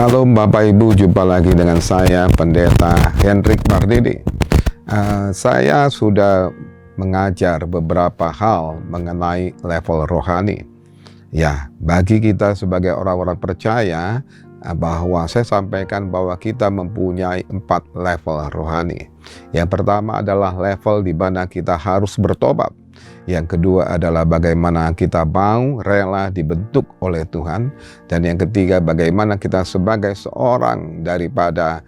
Shalom Bapak Ibu, jumpa lagi dengan saya Pendeta Hendrik Pardede. Saya sudah mengajar beberapa hal mengenai level rohani. Ya, bagi kita sebagai orang-orang percaya, bahwa saya sampaikan bahwa kita mempunyai 4 level rohani. Yang pertama adalah level di mana kita harus bertobat. Yang kedua adalah bagaimana kita mau rela dibentuk oleh Tuhan. Dan yang ketiga, bagaimana kita sebagai seorang daripada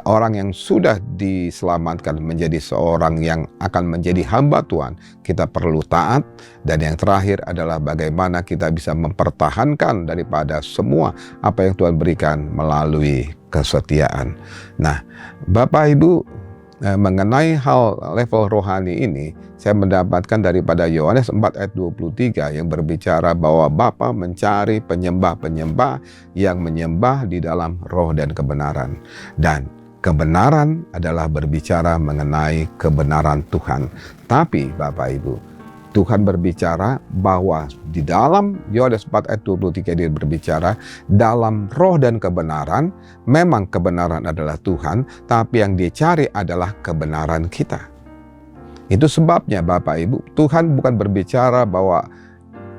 orang yang sudah diselamatkan menjadi seorang yang akan menjadi hamba Tuhan, kita perlu taat. Dan yang terakhir adalah bagaimana kita bisa mempertahankan daripada semua apa yang Tuhan berikan melalui kesetiaan. Nah, Bapak Ibu, mengenai hal level rohani ini, saya mendapatkan daripada Yohanes 4 ayat 23 yang berbicara bahwa Bapa mencari penyembah-penyembah yang menyembah di dalam roh dan kebenaran. Dan kebenaran adalah berbicara mengenai kebenaran Tuhan. Tapi Bapak Ibu, Tuhan berbicara bahwa di dalam Yohanes 4 ayat 23 dia berbicara dalam roh dan kebenaran. Memang kebenaran adalah Tuhan, tapi yang dia cari adalah kebenaran kita. Itu sebabnya Bapak Ibu, Tuhan bukan berbicara bahwa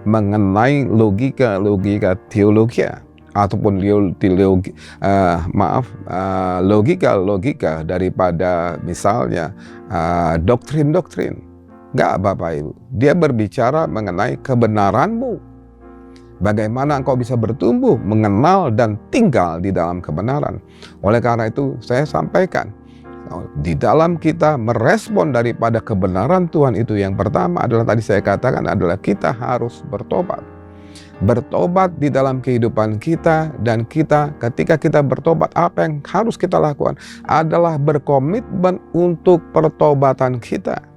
mengenai logika ataupun logika daripada misalnya doktrin-doktrin. Enggak Bapak Ibu, dia berbicara mengenai kebenaranmu. Bagaimana engkau bisa bertumbuh, mengenal dan tinggal di dalam kebenaran. Oleh karena itu saya sampaikan, di dalam kita merespon daripada kebenaran Tuhan itu, yang pertama adalah tadi saya katakan adalah kita harus bertobat. Bertobat di dalam kehidupan kita, dan kita ketika kita bertobat, apa yang harus kita lakukan adalah berkomitmen untuk pertobatan kita.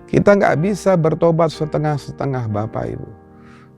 Kita nggak bisa bertobat setengah-setengah Bapak Ibu.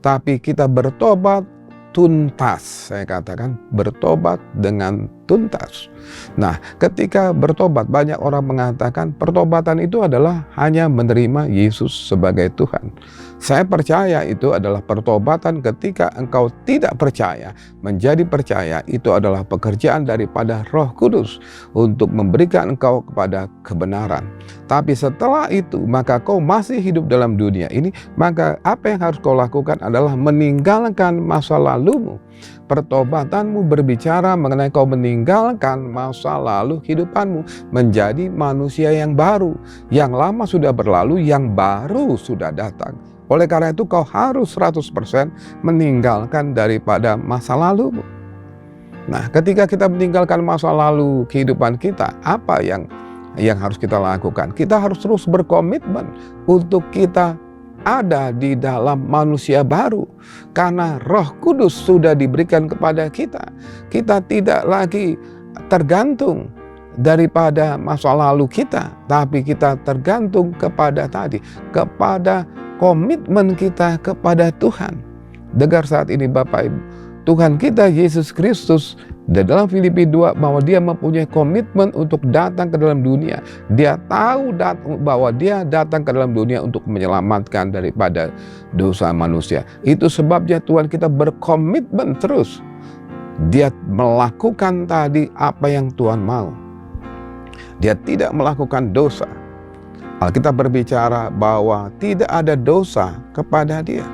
Tapi kita bertobat tuntas. Saya katakan bertobat dengan tuntas. Nah, ketika bertobat, banyak orang mengatakan pertobatan itu adalah hanya menerima Yesus sebagai Tuhan. Saya percaya itu adalah pertobatan ketika engkau tidak percaya menjadi percaya. Itu adalah pekerjaan daripada Roh Kudus untuk memberikan engkau kepada kebenaran. Tapi setelah itu, maka kau masih hidup dalam dunia ini, maka apa yang harus kau lakukan adalah meninggalkan masa lalumu. Pertobatanmu berbicara mengenai kau meninggalkan masa lalu kehidupanmu, menjadi manusia yang baru. Yang lama sudah berlalu, yang baru sudah datang. Oleh karena itu kau harus 100% meninggalkan daripada masa lalumu. Nah, ketika kita meninggalkan masa lalu kehidupan kita, apa yang harus kita lakukan? Kita harus terus berkomitmen untuk kita ada di dalam manusia baru. Karena Roh Kudus sudah diberikan kepada kita. Kita tidak lagi tergantung daripada masa lalu kita, tapi kita tergantung kepada komitmen kita kepada Tuhan. Dengar saat ini Bapak Ibu, Tuhan kita Yesus Kristus di dalam Filipi 2 bahwa dia mempunyai komitmen untuk datang ke dalam dunia. Dia tahu bahwa dia datang ke dalam dunia untuk menyelamatkan daripada dosa manusia. Itu sebabnya Tuhan kita berkomitmen terus. Dia melakukan tadi apa yang Tuhan mau. Dia tidak melakukan dosa. Alkitab berbicara bahwa tidak ada dosa kepada dia.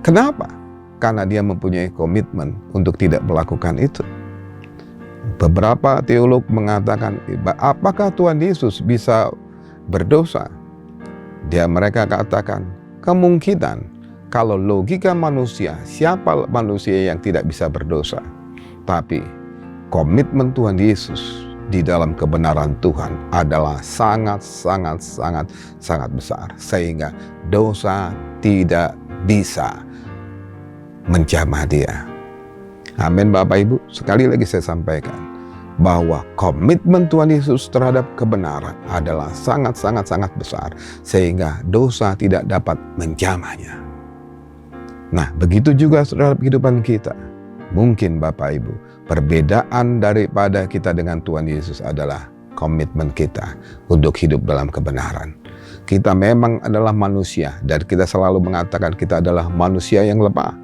Kenapa? Karena dia mempunyai komitmen untuk tidak melakukan itu. Beberapa teolog mengatakan, apakah Tuhan Yesus bisa berdosa? Mereka katakan, kemungkinan kalau logika manusia, siapa manusia yang tidak bisa berdosa? Tapi komitmen Tuhan Yesus di dalam kebenaran Tuhan adalah sangat besar, sehingga dosa tidak bisa menjamah dia. Amin Bapak Ibu. Sekali lagi saya sampaikan bahwa komitmen Tuhan Yesus terhadap kebenaran adalah sangat besar, sehingga dosa tidak dapat menjamahnya. Nah, begitu juga terhadap kehidupan kita. Mungkin Bapak Ibu, perbedaan daripada kita dengan Tuhan Yesus adalah komitmen kita untuk hidup dalam kebenaran. Kita memang adalah manusia, dan kita selalu mengatakan kita adalah manusia yang lemah.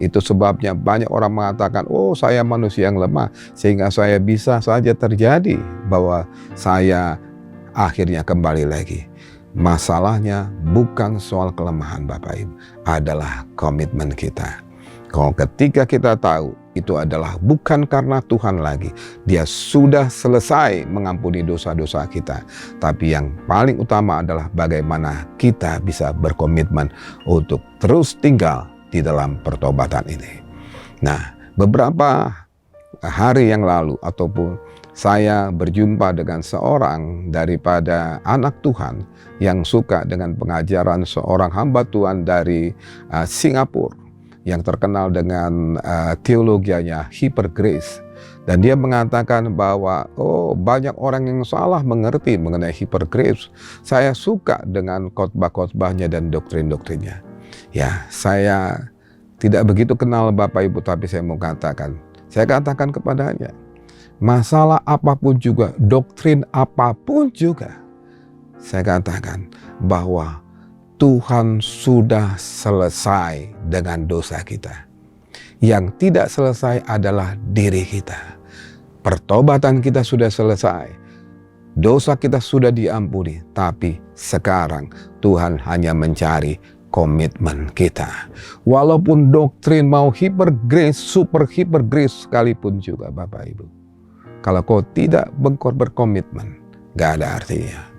Itu sebabnya banyak orang mengatakan, oh saya manusia yang lemah, sehingga saya bisa saja terjadi bahwa saya akhirnya kembali lagi. Masalahnya bukan soal kelemahan Bapak Ibu, adalah komitmen kita. Kalau ketika kita tahu itu adalah bukan karena Tuhan lagi, Dia sudah selesai mengampuni dosa-dosa kita. Tapi yang paling utama adalah bagaimana kita bisa berkomitmen untuk terus tinggal di dalam pertobatan ini. Nah, beberapa hari yang lalu ataupun saya berjumpa dengan seorang daripada anak Tuhan yang suka dengan pengajaran seorang hamba Tuhan dari Singapura yang terkenal dengan teologianya Hyper Grace. Dan dia mengatakan bahwa banyak orang yang salah mengerti mengenai Hyper Grace. Saya suka dengan khotbah-khotbahnya dan doktrin-doktrinnya. Ya, saya tidak begitu kenal Bapak Ibu, tapi saya mau katakan, saya katakan kepadanya, masalah apapun juga, doktrin apapun juga, saya katakan bahwa Tuhan sudah selesai dengan dosa kita. Yang tidak selesai adalah diri kita. Pertobatan kita sudah selesai. Dosa kita sudah diampuni. Tapi sekarang Tuhan hanya mencari komitmen kita. Walaupun doktrin mau hyper grace, super hyper grace sekalipun juga Bapak Ibu. Kalau kau tidak berkomitmen, gak ada artinya.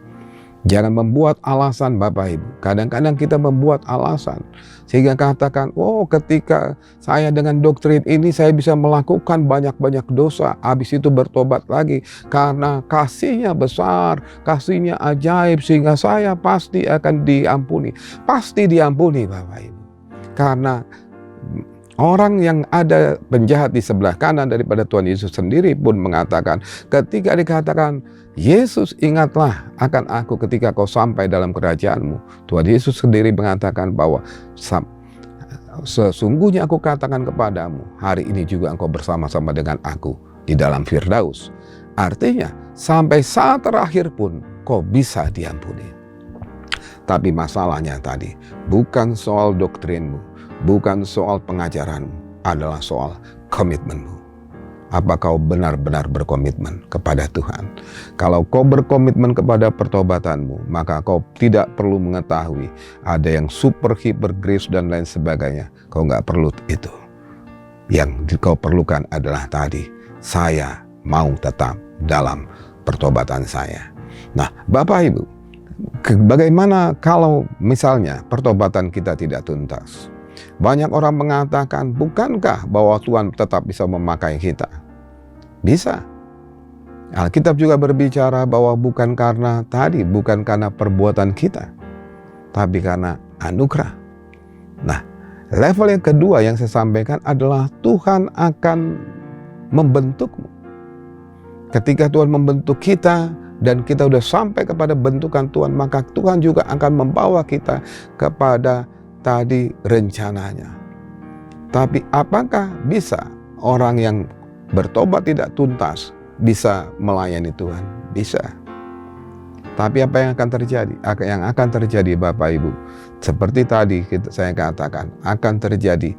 Jangan membuat alasan Bapak Ibu. Kadang-kadang kita membuat alasan. Sehingga katakan, ketika saya dengan doktrin ini saya bisa melakukan banyak-banyak dosa. Habis itu bertobat lagi. Karena kasihnya besar, kasihnya ajaib. Sehingga saya pasti akan diampuni. Pasti diampuni Bapak Ibu. Karena orang yang ada penjahat di sebelah kanan daripada Tuhan Yesus sendiri pun mengatakan, ketika dikatakan, Yesus ingatlah akan aku ketika kau sampai dalam kerajaanmu. Tuhan Yesus sendiri mengatakan bahwa sesungguhnya aku katakan kepadamu, hari ini juga engkau bersama-sama dengan aku di dalam Firdaus. Artinya sampai saat terakhir pun kau bisa diampuni. Tapi masalahnya tadi bukan soal doktrinmu, bukan soal pengajaranmu, adalah soal komitmenmu. Apa kau benar-benar berkomitmen kepada Tuhan? Kalau kau berkomitmen kepada pertobatanmu, maka kau tidak perlu mengetahui ada yang super, hyper, grace dan lain sebagainya. Kau nggak perlu itu. Yang kau perlukan adalah tadi, saya mau tetap dalam pertobatan saya. Nah, Bapak Ibu, bagaimana kalau misalnya pertobatan kita tidak tuntas? Banyak orang mengatakan, bukankah bahwa Tuhan tetap bisa memakai kita? Bisa. Alkitab juga berbicara bahwa bukan karena perbuatan kita, tapi karena anugerah. Nah, level yang kedua yang saya sampaikan adalah Tuhan akan membentukmu. Ketika Tuhan membentuk kita dan kita sudah sampai kepada bentukan Tuhan, maka Tuhan juga akan membawa kita kepada tadi rencananya. Tapi apakah bisa orang yang bertobat tidak tuntas bisa melayani Tuhan? Bisa. Tapi apa yang akan terjadi? Yang akan terjadi Bapak Ibu, seperti tadi saya katakan, akan terjadi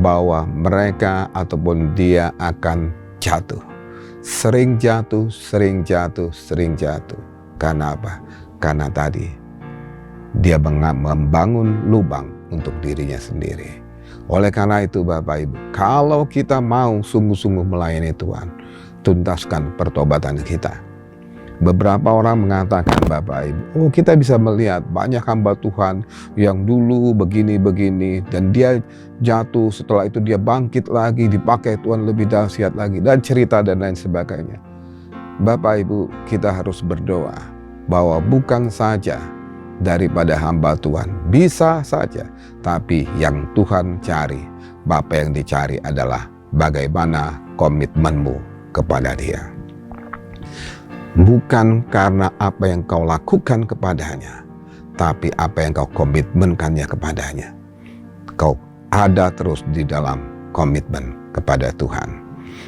bahwa mereka ataupun dia akan jatuh. Sering jatuh, sering jatuh, sering jatuh. Karena apa? Karena tadi dia membangun lubang untuk dirinya sendiri. Oleh karena itu Bapak Ibu, kalau kita mau sungguh-sungguh melayani Tuhan, tuntaskan pertobatan kita. Beberapa orang mengatakan Bapak Ibu, kita bisa melihat banyak hamba Tuhan yang dulu begini-begini dan dia jatuh, setelah itu dia bangkit lagi, dipakai Tuhan lebih dahsyat lagi, dan cerita dan lain sebagainya. Bapak Ibu, kita harus berdoa bahwa bukan saja daripada hamba Tuhan, bisa saja, tapi yang Tuhan cari, Bapak yang dicari adalah bagaimana komitmenmu kepada Dia. Bukan karena apa yang kau lakukan kepadanya, tapi apa yang kau komitmenkannya kepadanya. Kau ada terus di dalam komitmen kepada Tuhan.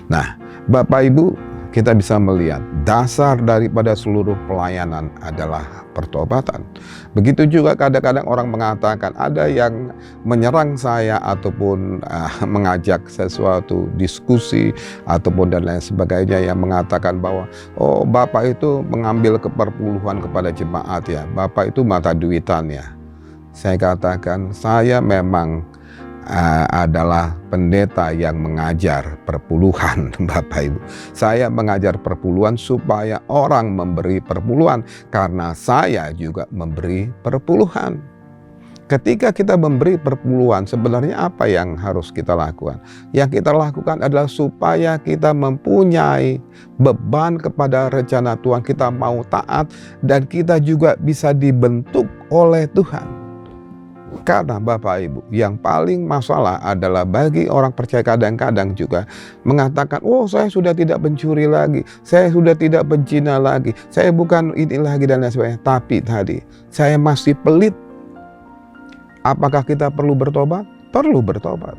Nah, Bapak Ibu, kita bisa melihat dasar daripada seluruh pelayanan adalah pertobatan. Begitu juga kadang-kadang orang mengatakan ada yang menyerang saya ataupun mengajak sesuatu diskusi ataupun dan lain sebagainya yang mengatakan bahwa oh Bapak itu mengambil keperpuluhan kepada jemaat ya, Bapak itu mata duitan ya. Saya katakan saya memang adalah pendeta yang mengajar perpuluhan Bapak Ibu. Saya mengajar perpuluhan supaya orang memberi perpuluhan karena saya juga memberi perpuluhan. Ketika kita memberi perpuluhan, sebenarnya apa yang harus kita lakukan? Yang kita lakukan adalah supaya kita mempunyai beban kepada rencana Tuhan, kita mau taat dan kita juga bisa dibentuk oleh Tuhan. Karena Bapak Ibu, yang paling masalah adalah bagi orang percaya kadang-kadang juga mengatakan, oh saya sudah tidak mencuri lagi, saya sudah tidak berzina lagi, saya bukan ini lagi dan lain sebagainya. Tapi tadi, saya masih pelit. Apakah kita perlu bertobat? Perlu bertobat.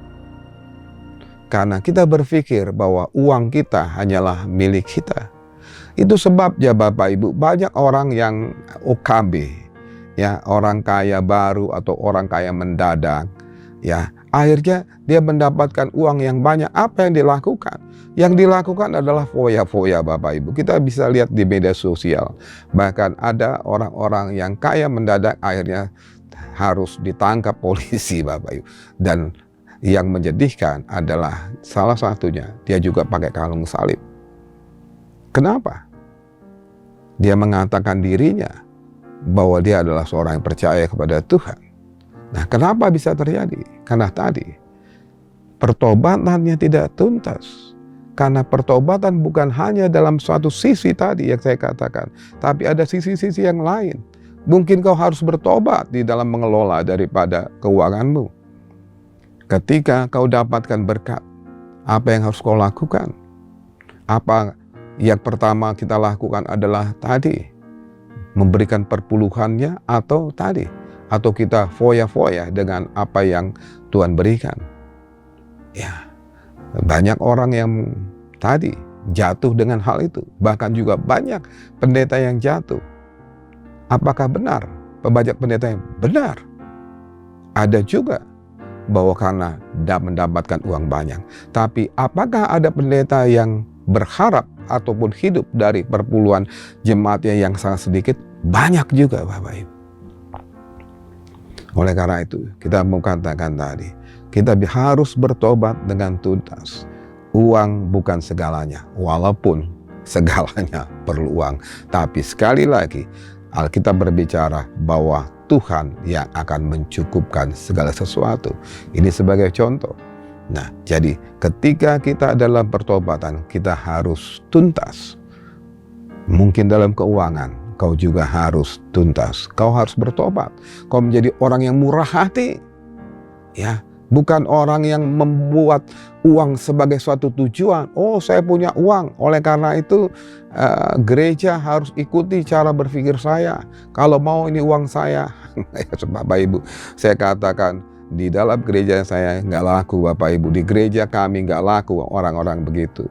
Karena kita berpikir bahwa uang kita hanyalah milik kita. Itu sebabnya Bapak Ibu, banyak orang yang OKB, ya, orang kaya baru atau orang kaya mendadak, ya, akhirnya dia mendapatkan uang yang banyak. Apa yang dilakukan? Yang dilakukan adalah foya-foya Bapak Ibu. Kita bisa lihat di media sosial. Bahkan ada orang-orang yang kaya mendadak akhirnya harus ditangkap polisi Bapak Ibu. Dan yang menyedihkan adalah salah satunya dia juga pakai kalung salib. Kenapa? Dia mengatakan dirinya bahwa dia adalah seorang yang percaya kepada Tuhan. Nah, kenapa bisa terjadi? Karena tadi pertobatannya tidak tuntas. Karena pertobatan bukan hanya dalam suatu sisi tadi yang saya katakan, tapi ada sisi-sisi yang lain. Mungkin kau harus bertobat di dalam mengelola daripada keuanganmu. Ketika kau dapatkan berkat, apa yang harus kau lakukan? Apa yang pertama kita lakukan adalah tadi memberikan perpuluhannya atau kita foya-foya dengan apa yang Tuhan berikan. Ya, banyak orang yang tadi jatuh dengan hal itu. Bahkan juga banyak pendeta yang jatuh. Apakah benar pembajak pendeta yang benar? Ada juga bahwa karena mendapatkan uang banyak. Tapi apakah ada pendeta yang berharap ataupun hidup dari perpuluhan jemaatnya yang sangat sedikit? Banyak juga Bapak Ibu. Oleh karena itu kita mau katakan tadi, kita harus bertobat dengan tuntas. Uang bukan segalanya, walaupun segalanya perlu uang. Tapi sekali lagi Alkitab berbicara bahwa Tuhan yang akan mencukupkan segala sesuatu. Ini sebagai contoh. Nah, jadi ketika kita dalam pertobatan, kita harus tuntas. Mungkin dalam keuangan, kau juga harus tuntas. Kau harus bertobat. Kau menjadi orang yang murah hati. Ya, bukan orang yang membuat uang sebagai suatu tujuan. Oh, saya punya uang. Oleh karena itu, gereja harus ikuti cara berpikir saya. Kalau mau ini uang saya. Bapak Ibu, saya katakan, di dalam gereja saya nggak laku Bapak Ibu. Di gereja kami nggak laku orang-orang begitu.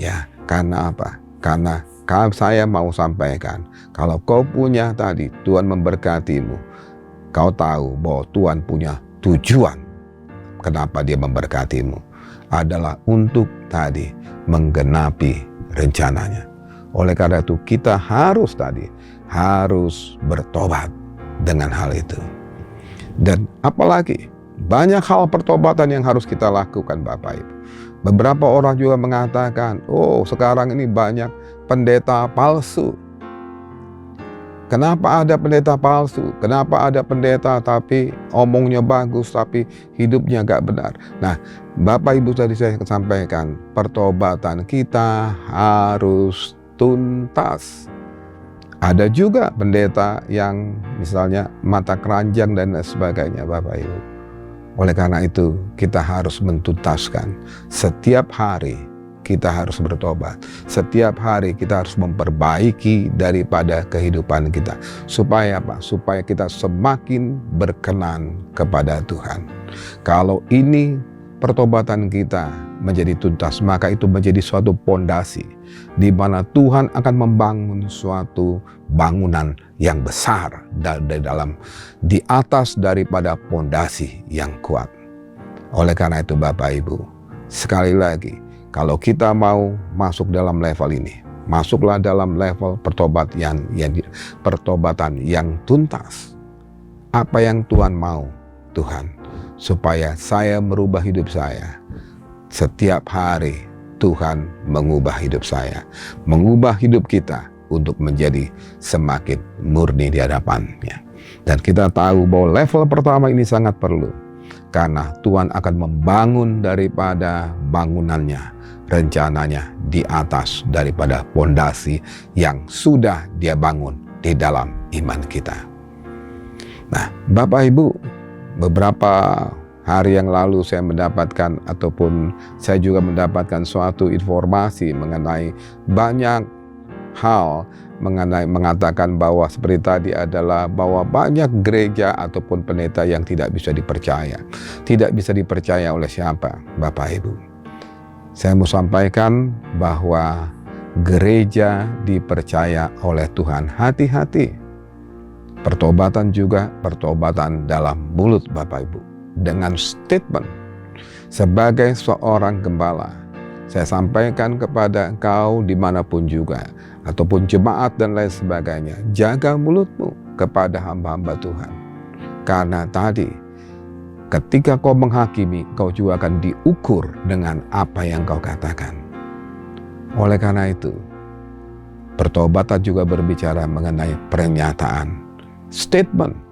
Ya, karena apa? Karena saya mau sampaikan, kalau kau punya tadi, Tuhan memberkatimu. Kau tahu bahwa Tuhan punya tujuan. Kenapa dia memberkatimu? Adalah untuk tadi menggenapi rencananya. Oleh karena itu kita harus bertobat dengan hal itu. Dan apalagi banyak hal pertobatan yang harus kita lakukan Bapak Ibu. Beberapa orang juga mengatakan, oh sekarang ini banyak pendeta palsu. Kenapa ada pendeta palsu? Kenapa ada pendeta tapi omongnya bagus tapi hidupnya gak benar? Nah, Bapak Ibu tadi saya sampaikan, pertobatan kita harus tuntas. Ada juga pendeta yang misalnya mata keranjang dan sebagainya Bapak Ibu. Oleh karena itu kita harus mentuntaskan setiap hari. Kita harus bertobat. Setiap hari kita harus memperbaiki daripada kehidupan kita. Supaya apa? Supaya kita semakin berkenan kepada Tuhan. Kalau ini pertobatan kita menjadi tuntas, maka itu menjadi suatu pondasi di mana Tuhan akan membangun suatu bangunan yang besar di atas daripada pondasi yang kuat. Oleh karena itu Bapak Ibu, sekali lagi, kalau kita mau masuk dalam level ini, masuklah dalam level pertobatan yang tuntas. Apa yang Tuhan mau, Tuhan, supaya saya merubah hidup saya. Setiap hari Tuhan mengubah hidup saya, mengubah hidup kita untuk menjadi semakin murni di hadapan-Nya. Dan kita tahu bahwa level pertama ini sangat perlu, karena Tuhan akan membangun daripada bangunannya, rencananya di atas daripada pondasi yang sudah Dia bangun di dalam iman kita. Nah, Bapak Ibu, beberapa hari yang lalu saya mendapatkan ataupun saya juga mendapatkan suatu informasi mengenai banyak hal mengatakan bahwa seperti tadi adalah bahwa banyak gereja ataupun pendeta yang tidak bisa dipercaya. Tidak bisa dipercaya oleh siapa, Bapak Ibu? Saya mau sampaikan bahwa gereja dipercaya oleh Tuhan. Hati-hati. Pertobatan juga pertobatan dalam mulut Bapak Ibu. Dengan statement sebagai seorang gembala, saya sampaikan kepada engkau dimanapun juga, ataupun jemaat dan lain sebagainya, jaga mulutmu kepada hamba-hamba Tuhan. Karena tadi, ketika kau menghakimi, kau juga akan diukur dengan apa yang kau katakan. Oleh karena itu, pertobatan juga berbicara mengenai pernyataan, statement.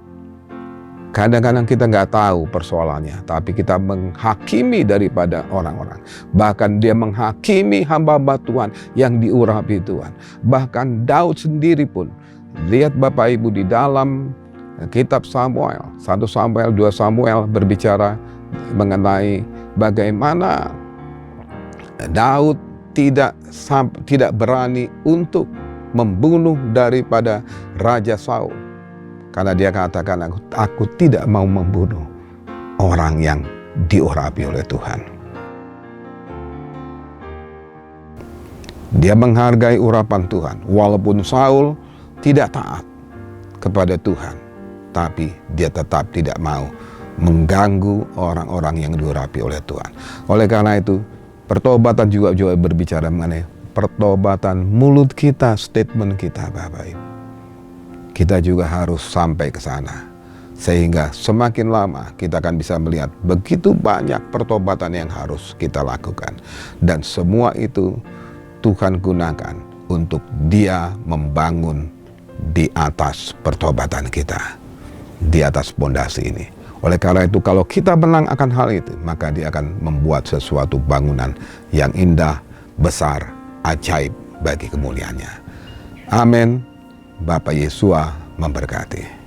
Kadang-kadang kita nggak tahu persoalannya, tapi kita menghakimi daripada orang-orang. Bahkan dia menghakimi hamba-hamba Tuhan yang diurapi Tuhan. Bahkan Daud sendiri pun, lihat Bapak Ibu di dalam kitab Samuel, 1 Samuel, 2 Samuel berbicara mengenai bagaimana Daud tidak berani untuk membunuh daripada Raja Saul. Karena dia katakan, aku tidak mau membunuh orang yang diurapi oleh Tuhan. Dia menghargai urapan Tuhan. Walaupun Saul tidak taat kepada Tuhan, tapi dia tetap tidak mau mengganggu orang-orang yang diurapi oleh Tuhan. Oleh karena itu, pertobatan juga berbicara mengenai pertobatan mulut kita, statement kita, Bapak Ibu. Kita juga harus sampai ke sana. Sehingga semakin lama kita akan bisa melihat begitu banyak pertobatan yang harus kita lakukan. Dan semua itu Tuhan gunakan untuk Dia membangun di atas pertobatan kita. Di atas pondasi ini. Oleh karena itu kalau kita menang akan hal itu, maka Dia akan membuat sesuatu bangunan yang indah, besar, ajaib bagi kemuliaannya. Amin. Bapak Yesua memberkati.